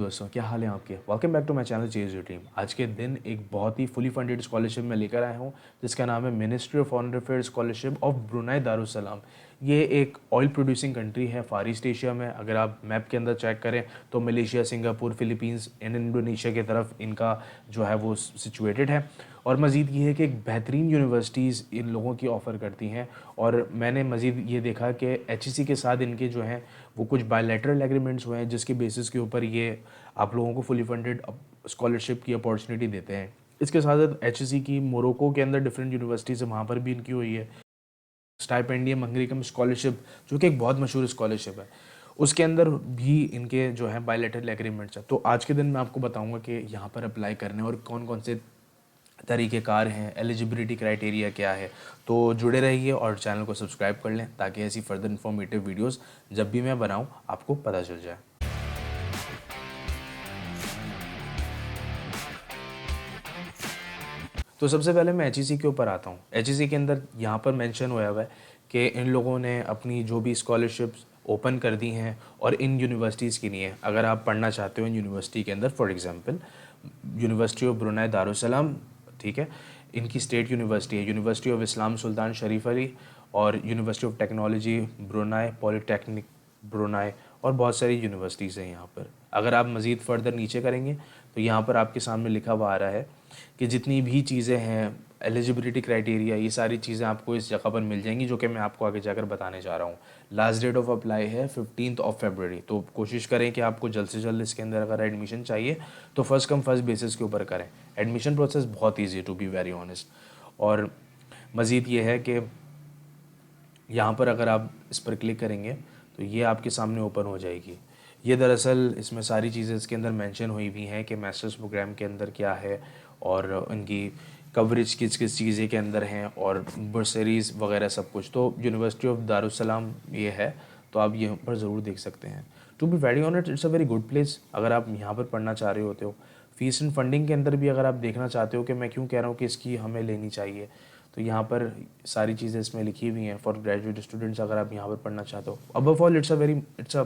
दोस्तों, क्या हाल है आपके? Welcome back to my channel chase your dream. आज के दिन एक बहुत ही फुली फंडेड स्कॉलरशिप में लेकर आया हूँ, जिसका नाम है ministry of foreign affairs scholarship of Brunei Darussalam. ये एक ऑयल प्रोड्यूसिंग कंट्री है फार ईस्ट एशिया में। अगर आप मैप के अंदर चेक करें तो Malaysia, Singapore, Philippines and Indonesia की तरफ इनका जो है वो सिचुएटेड है। और मज़ीद ये है कि एक बेहतरीन यूनिवर्सिटीज़ इन लोगों की ऑफ़र करती हैं। और मैंने मज़ीद ये देखा कि एचईसी के साथ इनके जो हैं वो कुछ बायलैटरल एग्रीमेंट्स हुए हैं, जिसके बेसिस के ऊपर ये आप लोगों को फुली फंडेड स्कॉलरशिप की अपॉर्चुनिटी देते हैं। इसके साथ साथ एचईसी की मोरक्को के अंदर डिफरेंट यूनिवर्सिटीज़ है, वहाँ पर भी इनकी हुई है स्टाइपेंडियम हंगरीकम स्कॉलरशिप, जो कि एक बहुत मशहूर स्कॉलरशिप है। उसके अंदर भी इनके जो है बायलैटरल एग्रीमेंट्स है। तो आज के दिन मैं आपको बताऊंगा कि यहाँ पर अप्लाई करने और कौन कौन से तरीक़ेकार हैं, एलिजिबिलिटी क्राइटेरिया क्या है। तो जुड़े रहिए और चैनल को सब्सक्राइब कर लें ताकि ऐसी फर्दर इन्फॉर्मेटिव वीडियोस जब भी मैं बनाऊं आपको पता चल जाए। तो सबसे पहले मैं एचईसी के ऊपर आता हूँ। एचईसी के अंदर यहाँ पर मेंशन हुआ है कि इन लोगों ने अपनी जो भी स्कॉलरशिप्स ओपन कर दी हैं और इन यूनिवर्सिटीज़ की नहीं है। अगर आप पढ़ना चाहते हो इन यूनिवर्सिटी के अंदर, for example university of Brunei Darussalam, ठीक है, इनकी स्टेट यूनिवर्सिटी है, university of Islam Sultan Sharif Ali और university of technology Brunei, polytechnic Brunei और बहुत सारी यूनिवर्सिटीज़ हैं यहाँ पर। अगर आप मज़ीद फर्दर नीचे करेंगे तो यहाँ पर आपके सामने लिखा हुआ आ रहा है कि जितनी भी चीज़ें हैं, एलिजिबिलिटी क्राइटेरिया, ये सारी चीज़ें आपको इस जगह पर मिल जाएंगी, जो कि मैं आपको आगे जाकर बताने जा रहा हूँ। लास्ट डेट ऑफ अप्लाई है 15 फरवरी। तो कोशिश करें कि आपको जल्द से जल्द इसके अंदर अगर एडमिशन चाहिए तो फर्स्ट कम फर्स्ट बेसिस के ऊपर करें। एडमिशन प्रोसेस बहुत ईजी है, टू बी वेरी ऑनेस्ट। और मज़ीद ये है कि यहाँ पर अगर आप इस पर क्लिक करेंगे तो ये आपके सामने ओपन हो जाएगी। ये दरअसल इसमें सारी चीज़ें इसके अंदर मेंशन हुई भी हैं कि मास्टर्स प्रोग्राम के अंदर क्या है और उनकी कवरेज किस किस चीज़ें के अंदर हैं और बर्सरीज़ वगैरह सब कुछ। तो यूनिवर्सिटी ऑफ दारुसलाम ये है, तो आप यहाँ पर ज़रूर देख सकते हैं। To be very honest, it's a very good place अगर आप यहाँ पर पढ़ना चाह रहे होते हो। फीस एंड फंडिंग के अंदर भी अगर आप देखना चाहते हो कि मैं क्यों कह रहा हूँ कि इसकी हमें लेनी चाहिए, तो यहाँ पर सारी चीज़ें इसमें लिखी हुई हैं फॉर ग्रेजुएट स्टूडेंट्स अगर आप यहाँ पर पढ़ना चाहते हो। Above all it's a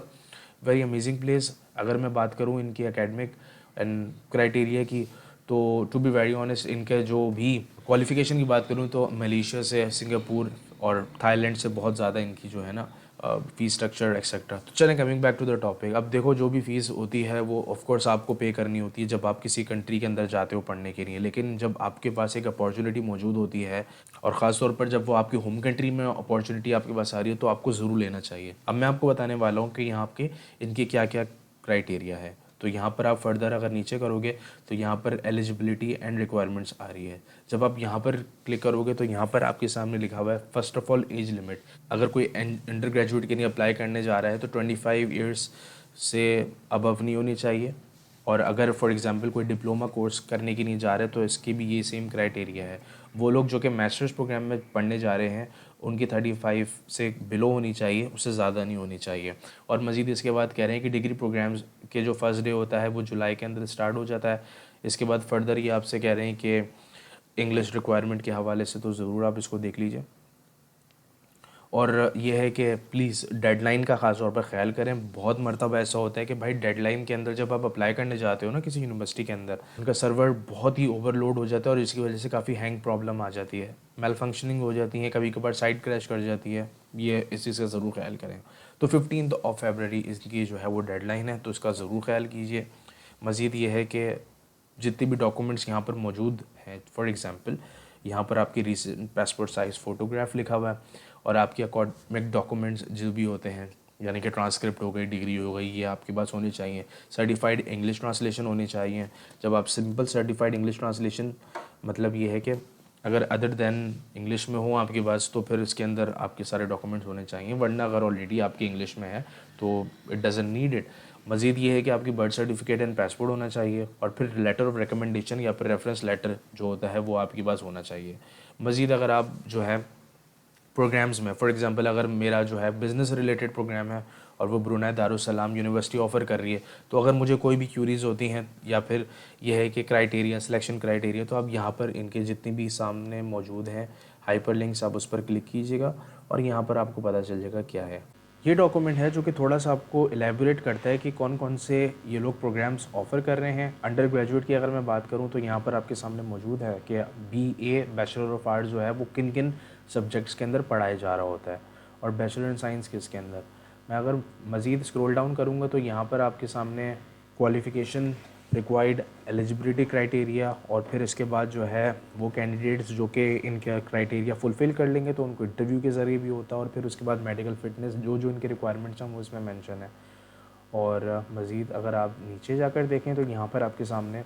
very amazing place. अगर मैं बात करूँ इनकी एकेडमिक एंड क्राइटेरिया की, तो टू बी वेरी ऑनेस्ट इनके जो भी क्वालिफ़िकेशन की बात करूँ तो मलेशिया से, सिंगापुर और थाईलैंड से बहुत ज़्यादा इनकी जो है ना फ़ीस स्ट्रक्चर एक्सेट्रा। तो चलें, coming back to the topic. अब देखो, जो भी फ़ीस होती है वो ऑफ कोर्स आपको पे करनी होती है जब आप किसी कंट्री के अंदर जाते हो पढ़ने के लिए। लेकिन जब आपके पास एक अपॉर्चुनिटी मौजूद होती है और ख़ास तौर पर जब वो आपकी होम कंट्री में अपॉर्चुनिटी आपके पास आ रही है, तो आपको ज़रूर लेना चाहिए। अब मैं आपको बताने वाला हूँ कि यहाँ के इनके क्या क्या क्राइटेरिया है। तो यहाँ पर आप फर्दर अगर नीचे करोगे तो यहाँ पर एलिजिबिलिटी एंड रिक्वायरमेंट्स आ रही है। जब आप यहाँ पर क्लिक करोगे तो यहाँ पर आपके सामने लिखा हुआ है first of all age limit. अगर कोई अंडर ग्रेजुएट के लिए अप्लाई करने जा रहा है तो 25 ईयर्स से अबव नहीं होनी चाहिए। और अगर फॉर एग्जांपल कोई डिप्लोमा कोर्स करने के लिए जा रहे हैं तो इसकी भी ये सेम क्राइटेरिया है। वो लोग जो कि मास्टर्स प्रोग्राम में पढ़ने जा रहे हैं उनकी 35 से बिलो होनी चाहिए, उससे ज़्यादा नहीं होनी चाहिए। और मज़ीद इसके बाद कह रहे हैं कि डिग्री प्रोग्राम्स के जो फर्स्ट डे होता है वो जुलाई के अंदर स्टार्ट हो जाता है। इसके बाद फर्दर ये आपसे कह रहे हैं कि इंग्लिश रिक्वायरमेंट के हवाले से तो ज़रूर आप इसको देख लीजिए। और ये है कि प्लीज़ डेडलाइन का ख़ास तौर पर ख्याल करें। बहुत मरतबा ऐसा होता है कि भाई डेडलाइन के अंदर जब आप अप्लाई करने जाते हो ना किसी यूनिवर्सिटी के अंदर, उनका सर्वर बहुत ही ओवरलोड हो जाता है और इसकी वजह से काफ़ी हैंग प्रॉब्लम आ जाती है, मेल फंक्शनिंग हो जाती है, कभी कभार साइट क्रैश कर जाती है। ये इस चीज़ का ज़रूर ख्याल करें। तो 15 फरवरी इसकी जो है वो डेडलाइन है, तो इसका ज़रूर ख्याल कीजिए। मज़ीद ये है कि जितने भी डॉक्यूमेंट्स यहाँ पर मौजूद हैं, फॉर एग्ज़ाम्पल यहाँ पर आपकी रीसेंट पासपोर्ट साइज़ फ़ोटोग्राफ लिखा हुआ है और आपके अकाडमिक डॉक्यूमेंट्स जो भी होते हैं, यानी कि ट्रांसक्रिप्ट हो गई, डिग्री हो गई, ये आपके पास होनी चाहिए। सर्टिफाइड इंग्लिश ट्रांसलेशन होनी चाहिए। जब आप सिंपल सर्टिफाइड इंग्लिश ट्रांसलेशन, मतलब ये है कि अगर अदर दैन इंग्लिश में हो आपके पास तो फिर इसके अंदर आपके सारे डॉक्यूमेंट्स होने चाहिए, वरना अगर ऑलरेडी आपकी इंग्लिश में है तो इट डज़न्ट नीड इट। मज़ीद ये है कि आपकी बर्थ सर्टिफिकेट एंड पासपोर्ट होना चाहिए और फिर लेटर ऑफ रिकमेंडेशन या फिर रेफरेंस लेटर जो होता है वो आपके पास होना चाहिए। मज़ीद अगर आप जो है प्रोग्राम्स में, फॉर एग्जांपल अगर मेरा जो है बिज़नेस रिलेटेड प्रोग्राम है और वो ब्रुनाई दारुसलाम यूनिवर्सिटी ऑफ़र कर रही है, तो अगर मुझे कोई भी क्यूरीज़ होती हैं या फिर यह है कि क्राइटेरिया, सिलेक्शन क्राइटेरिया, तो आप यहाँ पर इनके जितने भी सामने मौजूद हैं हाइपर लिंक्स, आप उस पर क्लिक कीजिएगा और यहाँ पर आपको पता चल जाएगा क्या है। ये डॉक्यूमेंट है जो कि थोड़ा सा आपको एलेबोरेट करता है कि कौन कौन से ये लोग प्रोग्राम्स ऑफ़र कर रहे हैं। अंडर ग्रेजुएट की अगर मैं बात करूँ तो यहाँ पर आपके सामने मौजूद है कि BA बैचलर ऑफ आर्ट्स जो है वो किन किन सब्जेक्ट्स के अंदर पढ़ाया जा रहा होता है, और बैचलर इन साइंस किसके अंदर। मैं अगर मज़ीद स्क्रॉल डाउन करूँगा तो यहाँ पर आपके सामने क्वालिफ़िकेशन, रिक्वायर्ड एलिजिबिलिटी क्राइटेरिया, और फिर इसके बाद जो है वो कैंडिडेट्स जो कि इनका क्राइटेरिया फुलफ़िल कर लेंगे तो उनको इंटरव्यू के ज़रिए भी होता है, और फिर उसके बाद मेडिकल फिटनेस जो जो इनके रिक्वायरमेंट्स हैं वो इसमें मेंशन है। और मज़ीद अगर आप नीचे जाकर देखें तो यहाँ पर आपके सामने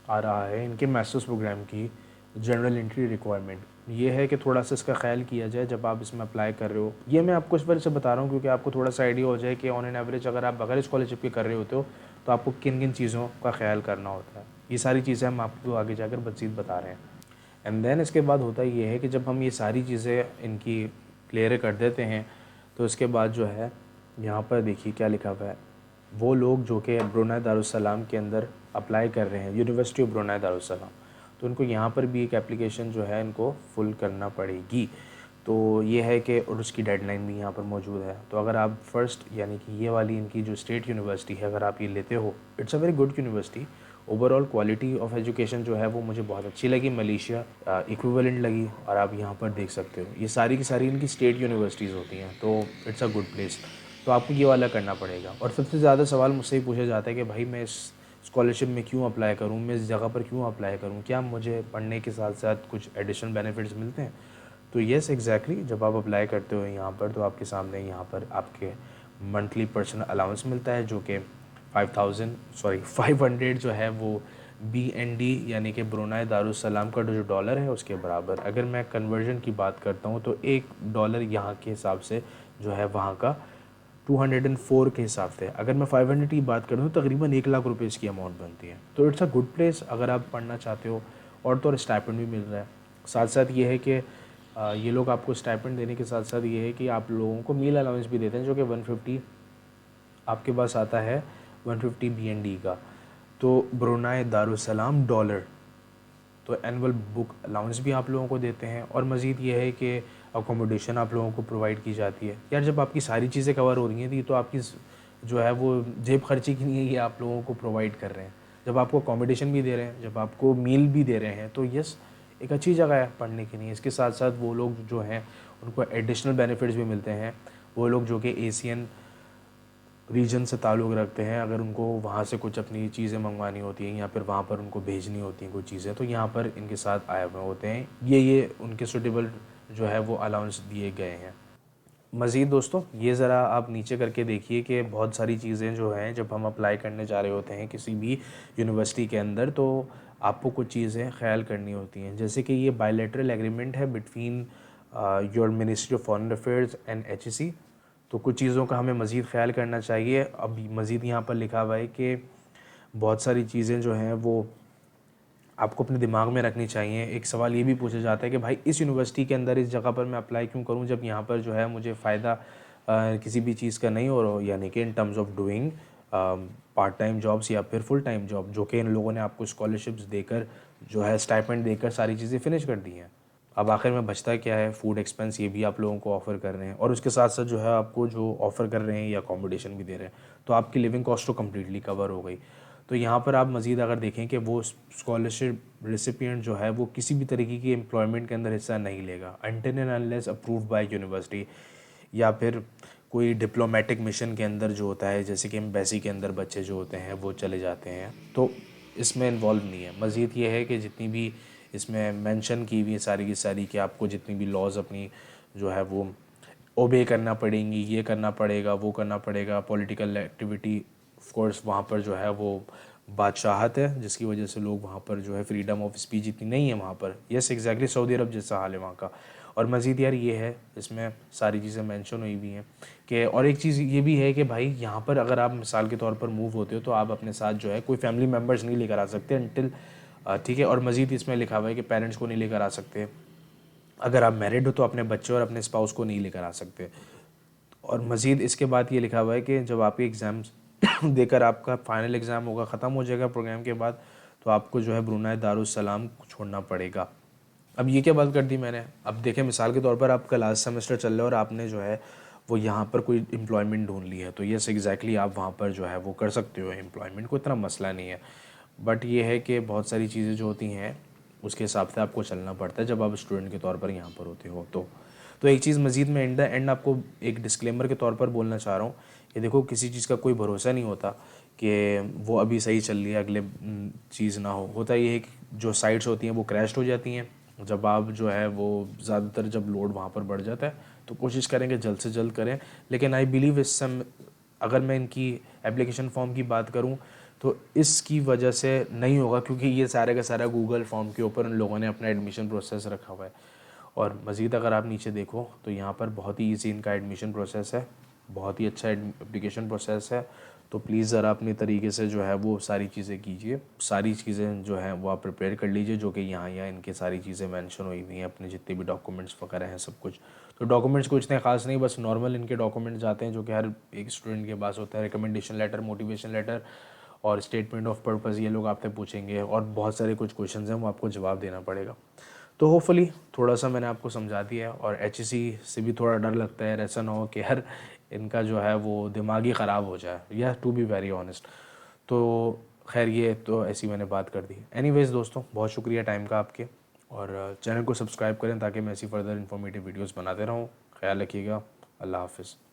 आ रहा है इनके मास्टर्स प्रोग्राम की जनरल एंट्री रिक्वायरमेंट। ये है कि थोड़ा सा इसका ख्याल किया जाए जब आप इसमें अप्लाई कर रहे हो। ये मैं आपको इस वजह से बता रहा हूँ क्योंकि आपको थोड़ा सा आइडिया हो जाए कि ऑन एन एवरेज अगर आप बगैर स्कॉलरशिप के कर रहे होते हो तो आपको किन किन चीज़ों का ख्याल करना होता है। ये सारी चीज़ें हम आपको आगे जाकर मज़ीद बता रहे हैं। एंड देन इसके बाद होता ये है कि जब हम ये सारी चीज़ें इनकी क्लियर कर देते हैं तो इसके बाद जो है यहाँ पर देखिए क्या लिखा हुआ है। वो लोग जो कि ब्रुनेई दारुस्सलाम के अंदर अप्लाई कर रहे हैं, यूनिवर्सिटी ऑफ ब्रुनेई दारुस्सलाम, तो उनको यहाँ पर भी एक एप्लीकेशन जो है इनको फुल करना पड़ेगी। तो ये है कि और उसकी डेडलाइन भी यहाँ पर मौजूद है। तो अगर आप फर्स्ट यानी कि ये वाली इनकी जो स्टेट यूनिवर्सिटी है अगर आप ये लेते हो, it's a very good university. Overall quality of education जो है वो मुझे बहुत अच्छी लगी, मलेशिया इक्विवेलेंट लगी। और आप यहाँ पर देख सकते हो ये सारी की सारी इनकी स्टेट यूनिवर्सिटीज़ होती हैं, तो इट्स अ गुड प्लेस। तो आपको ये वाला करना पड़ेगा। और सबसे ज़्यादा सवाल मुझसे ही पूछा जाता है कि भाई मैं इस स्कॉलरशिप में क्यों अप्लाई करूं, मैं इस जगह पर क्यों अप्लाई करूं, क्या मुझे पढ़ने के साथ साथ कुछ एडिशनल बेनिफिट्स मिलते हैं। तो येस एग्जैक्टली, जब आप अप्लाई करते हो यहाँ पर तो आपके सामने यहाँ पर आपके मंथली पर्सनल अलाउंस मिलता है जो कि 500 जो है वो BND यानी कि ब्रुनेई दारुस्सलाम का जो डॉलर है उसके बराबर। अगर मैं कन्वर्जन की बात करता हूँ तो $1 यहाँ के हिसाब से जो है वहाँ का 204 के हिसाब से। अगर मैं 500 की बात करूँ तो तकरीबन 1 लाख रुपए इसकी अमाउंट बनती है। तो इट्स अ गुड प्लेस अगर आप पढ़ना चाहते हो। और तो और स्टाइपेंड भी मिल रहा है। साथ साथ ये है कि ये लोग आपको स्टाइपेंड देने के साथ साथ ये है कि आप लोगों को मील अलाउंस भी देते हैं जो कि 150 आपके पास आता है, 150 BND का। तो ब्रुनेई दारुस्सलाम डॉलर, तो एनुअल बुक अलाउंस भी आप लोगों को देते हैं। और मज़ीद ये है कि अकोमोडेशन आप लोगों को प्रोवाइड की जाती है। यार जब आपकी सारी चीज़ें कवर हो रही हैं तो आपकी जो है वो जेब खर्ची की नहीं है, ये आप लोगों को प्रोवाइड कर रहे हैं। जब आपको अकोमोडेशन भी दे रहे हैं, जब आपको मील भी दे रहे हैं, तो यस एक अच्छी जगह है पढ़ने के लिए। इसके साथ साथ वो लोग जो हैं उनको एडिशनल बेनिफिट्स भी मिलते हैं। वो लोग जो कि एशियन रीजन से ताल्लुक़ रखते हैं, अगर उनको वहाँ से कुछ अपनी चीज़ें मंगवानी होती हैं या फिर वहाँ पर उनको भेजनी होती हैं कुछ चीज़ें, तो यहाँ पर इनके साथ आए हुए होते हैं। ये उनके सूटेबल जो है वो अलाउंस दिए गए हैं। मज़ीद दोस्तों ये ज़रा आप नीचे करके देखिए कि बहुत सारी चीज़ें जो हैं जब हम अप्लाई करने जा रहे होते हैं किसी भी यूनिवर्सिटी के अंदर, तो आपको कुछ चीज़ें ख्याल करनी होती हैं। जैसे कि ये बायलैटरल एग्रीमेंट है between your ministry of foreign affairs and HEC। तो कुछ चीज़ों का हमें मज़ीद ख्याल करना चाहिए। अब मज़ीद यहाँ पर लिखा हुआ है कि बहुत सारी चीज़ें जो हैं वो आपको अपने दिमाग में रखनी चाहिए। एक सवाल ये भी पूछा जाता है कि भाई इस यूनिवर्सिटी के अंदर इस जगह पर मैं अप्लाई क्यों करूं जब यहाँ पर जो है मुझे फ़ायदा किसी भी चीज़ का नहीं हो रहा हो, यानी कि in terms of doing part time jobs या फिर फुल टाइम जॉब, जो कि इन लोगों ने आपको स्कॉलरशिप्स देकर जो है स्टाइपेंड देकर सारी चीज़ें फिनिश कर दी हैं। अब आखिर में बचता क्या है, फूड एक्सपेंस ये भी आप लोगों को ऑफ़र कर रहे हैं, और उसके साथ साथ जो है आपको जो ऑफ़र कर रहे हैं या अकोमोडेशन भी दे रहे हैं, तो आपकी लिविंग कॉस्ट तो कम्प्लीटली कवर हो गई। तो यहाँ पर आप मज़ीद अगर देखें कि वो स्कॉलरशिप रिसिपिएंट जो है वो किसी भी तरीके की एम्प्लॉयमेंट के अंदर हिस्सा नहीं लेगा until and unless approved by university, या फिर कोई डिप्लोमेटिक मिशन के अंदर जो होता है, जैसे कि एम्बेसी के अंदर बच्चे जो होते हैं वो चले जाते हैं, तो इसमें इन्वॉल्व नहीं है। मज़ीद ये है कि जितनी भी इसमें मेंशन की हुई सारी की सारी कि आपको जितनी भी लॉज अपनी जो है वो ओबे करना पड़ेंगी, ये करना पड़ेगा, वो करना पड़ेगा। पॉलिटिकल एक्टिविटी ऑफ कोर्स वहाँ पर जो है वो बादशाहत है, जिसकी वजह से लोग वहाँ पर जो है फ्रीडम ऑफ स्पीच इतनी नहीं है वहाँ पर। यस एग्जैक्टली, सऊदी अरब जैसा हाल है वहाँ का। और मज़ीद यार ये है इसमें सारी चीज़ें मेंशन हुई भी हैं कि, और एक चीज़ ये भी है कि भाई यहाँ पर अगर आप मिसाल के तौर पर मूव होते हो तो आप अपने साथ जो है कोई फैमिली मेम्बर्स नहीं लेकर आ सकते अनटिल, ठीक है। और मज़ीद इसमें लिखा हुआ है कि पेरेंट्स को नहीं लेकर आ सकते। अगर आप मैरिड हो तो अपने बच्चे और अपने स्पाउस को नहीं लेकर आ सकते। और मज़ीद इसके बाद ये लिखा हुआ है कि जब आपके एग्ज़ाम्स देकर आपका फाइनल एग्ज़ाम होगा, ख़त्म हो जाएगा प्रोग्राम के बाद, तो आपको जो है ब्रुनेई दारुस्सलाम छोड़ना पड़ेगा। अब ये क्या बात कर दी मैंने। अब देखें मिसाल के तौर पर आपका लास्ट सेमेस्टर चल रहा है और आपने जो है वो यहाँ पर कोई एम्प्लॉयमेंट ढूंढ ली है तो यस एग्जैक्टली आप वहाँ पर जो है वो कर सकते हो एम्प्लॉयमेंट, को इतना मसला नहीं है। बट ये है कि बहुत सारी चीज़ें जो होती हैं उसके हिसाब से आपको चलना पड़ता है जब आप स्टूडेंट के तौर पर यहाँ पर होते हो। तो एक चीज़ मज़ीद मैं एंड एंड आपको एक डिस्क्लेमर के तौर पर बोलना चाह रहा हूँ कि देखो किसी चीज़ का कोई भरोसा नहीं होता कि वो अभी सही चल रही है अगले चीज़ ना होता ये है कि जो साइट्स होती हैं वो क्रैश हो जाती हैं जब आप जो है वो ज़्यादातर जब लोड वहाँ पर बढ़ जाता है। तो कोशिश करेंगे जल्द से जल्द करें, लेकिन आई बिलीव इस समय अगर मैं इनकी एप्लीकेशन फॉर्म की बात करूं तो इसकी वजह से नहीं होगा क्योंकि ये सारे का सारा गूगल फॉर्म के ऊपर उन लोगों ने अपना एडमिशन प्रोसेस रखा हुआ है। और मज़ीद अगर आप नीचे देखो तो यहाँ पर बहुत ही ईजी इनका एडमिशन प्रोसेस है, बहुत ही अच्छा एप्लीकेशन प्रोसेस है। तो प्लीज़ ज़रा अपने तरीके से जो है वो सारी चीज़ें कीजिए, सारी चीज़ें जो हैं वो आप प्रिपेयर कर लीजिए जो कि यहाँ इनके सारी चीज़ें मेंशन हुई हुई हैं, अपने जितने भी डॉक्यूमेंट्स वगैरह हैं सब कुछ। तो डॉक्यूमेंट्स कुछ इतने खास नहीं, बस नॉर्मल इनके डॉक्यूमेंट्स आते हैं जो कि हर एक स्टूडेंट के पास होता है। रिकमेंडेशन लेटर, मोटिवेशन लेटर और स्टेटमेंट ऑफ पर्पज़, ये लोग आपसे पूछेंगे और बहुत सारे कुछ क्वेश्चन हैं वो आपको जवाब देना पड़ेगा। तो होपफुली थोड़ा सा मैंने आपको समझा दिया है। और एचईसी से भी थोड़ा डर लगता है, ऐसा ना हो कि हर इनका जो है वो दिमागी ख़राब हो जाए, या टू बी वेरी ऑनेस्ट। तो खैर ये तो ऐसी मैंने बात कर दी। एनीवेज दोस्तों, बहुत शुक्रिया टाइम का आपके, और चैनल को सब्सक्राइब करें ताकि मैं ऐसी फर्दर इन्फॉर्मेटिव वीडियोस बनाते रहूँ। ख्याल रखिएगा। अल्लाह हाफ़िज़।